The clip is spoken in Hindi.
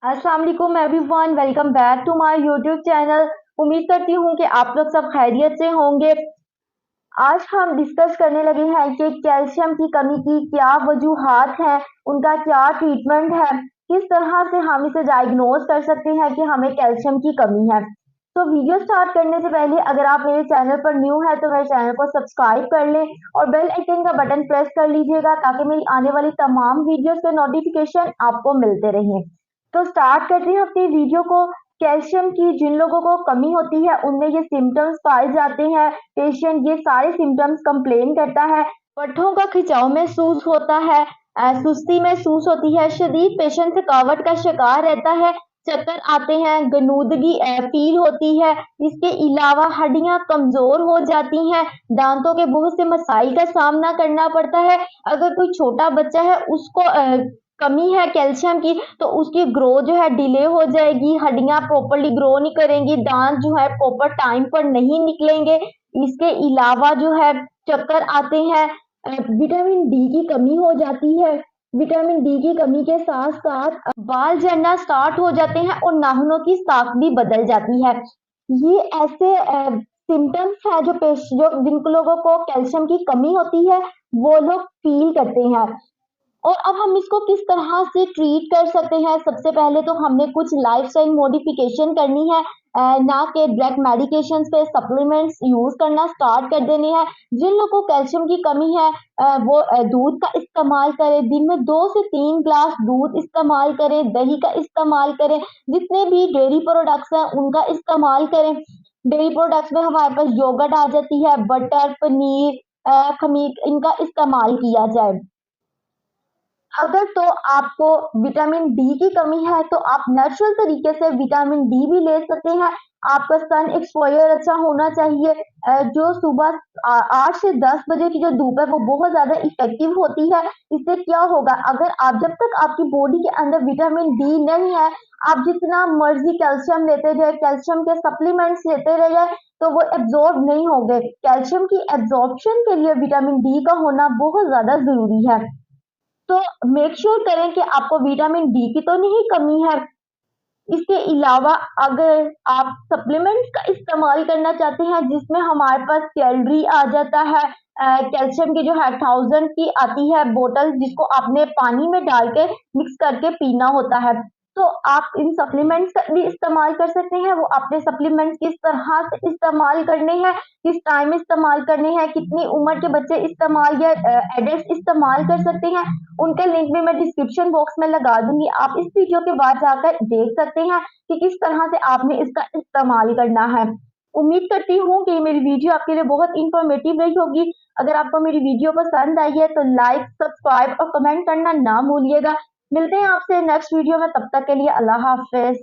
अस्सलाम वालेकुम everyone, welcome back to my YouTube channel. उम्मीद करती हूँ कि आप लोग सब खैरियत से होंगे। आज हम डिस्कस करने लगे हैं कि कैल्शियम की कमी की क्या वजूहात हैं, उनका क्या ट्रीटमेंट है, किस तरह से हम इसे डायग्नोज कर सकते हैं कि हमें कैल्शियम की कमी है। तो वीडियो स्टार्ट करने से पहले अगर आप मेरे चैनल पर न्यू है तो मेरे चैनल को सब्सक्राइब कर लें और बेल आइकन का बटन प्रेस कर लीजिएगा ताकि मेरी आने वाली तमाम वीडियोस के नोटिफिकेशन आपको मिलते रहें। तो स्टार्ट करते हैं अपनी वीडियो को। कैल्शियम की जिन लोगों को कमी होती है उनमें ये सिम्टम्स पाए जाते हैं। पेशेंट ये सारे सिम्टम्स कंप्लेन करता है। पट्ठों का खिंचाव महसूस होता है, सुस्ती महसूस होती है, शदीद पेशेंट थकावट का शिकार रहता है, चक्कर आते हैं, गनूदगी फील होती है। इसके अलावा हड्डियां कमजोर हो जाती हैं, दांतों के बहुत से मसाइल का सामना करना पड़ता है। अगर कोई छोटा बच्चा है उसको कमी है कैल्शियम की तो उसकी ग्रो जो है डिले हो जाएगी, हड्डियां प्रॉपरली ग्रो नहीं करेंगी, दांत जो है प्रॉपर टाइम पर नहीं निकलेंगे। इसके अलावा जो है चक्कर आते हैं, विटामिन डी की कमी हो जाती है। विटामिन डी की कमी के साथ साथ बाल झड़ना स्टार्ट हो जाते हैं और नाखूनों की साख भी बदल जाती है। ये ऐसे सिम्टम्स है जो जिन लोगों को कैल्शियम की कमी होती है वो लोग फील करते हैं। और अब हम इसको किस तरह से ट्रीट कर सकते हैं। सबसे पहले तो हमने कुछ लाइफस्टाइल मॉडिफिकेशन करनी है, ना कि डायरेक्ट मेडिकेशन पे सप्लीमेंट्स यूज करना स्टार्ट कर देने हैं। जिन लोगों को कैल्शियम की कमी है वो दूध का इस्तेमाल करें, दिन में 2 से 3 ग्लास दूध इस्तेमाल करें, दही का इस्तेमाल करें, जितने भी डेयरी प्रोडक्ट्स हैं उनका इस्तेमाल करें। डेयरी प्रोडक्ट्स में हमारे पास योगर्ट आ जाती है, बटर, पनीर, खमीर, इनका इस्तेमाल किया जाए। अगर तो आपको विटामिन डी की कमी है तो आप नेचुरल तरीके से विटामिन डी भी ले सकते हैं। आपका सन एक्सपोजर अच्छा होना चाहिए। जो सुबह 8 से 10 बजे की जो धूप है वो बहुत ज्यादा इफेक्टिव होती है। इससे क्या होगा, अगर आप जब तक आपकी बॉडी के अंदर विटामिन डी नहीं है, आप जितना मर्जी कैल्शियम लेते जाए, कैल्शियम के सप्लीमेंट्स लेते रह जाए तो वो एब्जॉर्ब नहीं होंगे। कैल्शियम की एब्जॉर्प्शन के लिए विटामिन डी का होना बहुत ज्यादा जरूरी है। तो मेक श्योर करें कि आपको विटामिन डी की तो नहीं कमी है। इसके अलावा अगर आप सप्लीमेंट्स का इस्तेमाल करना चाहते हैं जिसमें हमारे पास कैलोरी आ जाता है, कैल्शियम की जो है 1000 की आती है बोतल जिसको आपने पानी में डाल के मिक्स करके पीना होता है। तो आप इन सप्लीमेंट्स का भी इस्तेमाल कर सकते हैं। वो अपने सप्लीमेंट्स किस तरह से इस्तेमाल करने हैं, किस टाइम इस्तेमाल करने हैं, कितनी उम्र के बच्चे इस्तेमाल या एडल्ट इस्तेमाल कर सकते हैं, उनका लिंक भी मैं डिस्क्रिप्शन बॉक्स में लगा दूंगी। आप इस वीडियो के बाद जाकर देख सकते हैं कि किस तरह से आपने इसका इस्तेमाल करना है। उम्मीद करती हूँ कि मेरी वीडियो आपके लिए बहुत इंफॉर्मेटिव रही होगी। अगर आपको मेरी वीडियो पसंद आई है तो लाइक, सब्सक्राइब और कमेंट करना ना भूलिएगा। मिलते हैं आपसे नेक्स्ट वीडियो में, तब तक के लिए अल्लाह हाफिज।